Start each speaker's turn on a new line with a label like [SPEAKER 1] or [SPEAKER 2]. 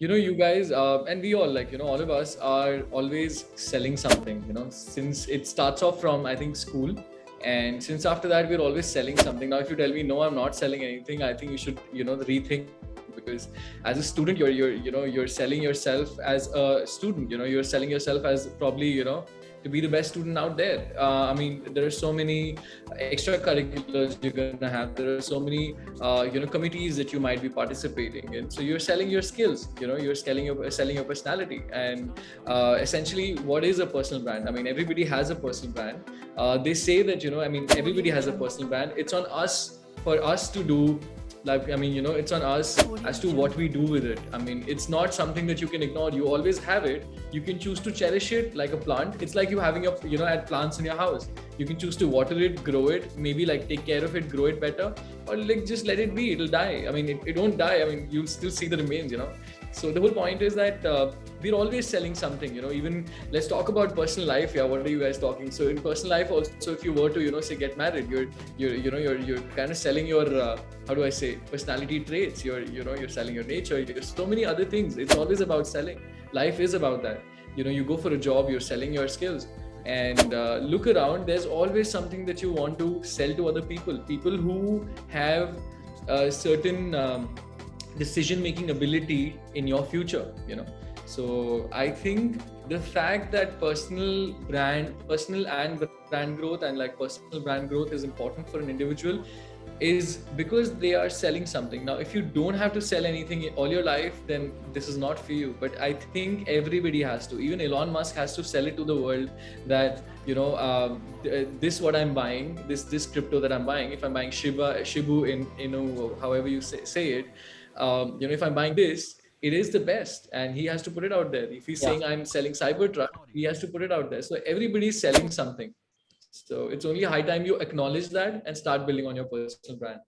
[SPEAKER 1] You guys, and we all, like, all of us are always selling something, since it starts off from, I think, school. And since after that, we're always selling something. Now, if you tell me, no, I'm not selling anything, I think you should, rethink, because as a student, you're selling yourself as a student, you're selling yourself as probably, to be the best student out there. I mean, there are so many extracurriculars you're gonna have. There are so many, committees that you might be participating in. So you're selling your skills. You're selling your personality. And essentially, what is a personal brand? I mean, everybody has a personal brand. They say that, I mean, everybody has a personal brand. It's on us, for us to do, like, I mean, it's on us as to what we do with it. I mean, it's not something that you can ignore. You always have it. You can choose to cherish it like a plant. It's like you having add plants in your house. You can choose to water it, grow it, maybe like take care of it, grow it better, or like just let it be. It'll die. I mean, it won't die. I mean, you'll still see the remains. So the whole point is that we're always selling something. Even let's talk about personal life. Yeah, what are you guys talking? So in personal life also, if you were to say get married, you're kind of selling your how do I say, personality traits. You're selling your nature. There's so many other things. It's always about selling. Life is about that. You go for a job, you're selling your skills. And look around, there's always something that you want to sell to other people who have a certain decision-making ability in your future. So I think the fact that personal and brand growth, and like personal brand growth, is important for an individual is because they are selling something. Now, if you don't have to sell anything all your life, then this is not for you. But I think everybody has to. Even Elon Musk has to sell it to the world that, this what I'm buying, this crypto that I'm buying. If I'm buying Shibu in however you say it, if I'm buying this, it is the best, and he has to put it out there. If he's saying I'm selling Cybertruck, he has to put it out there. So everybody's selling something. So it's only high time you acknowledge that and start building on your personal brand.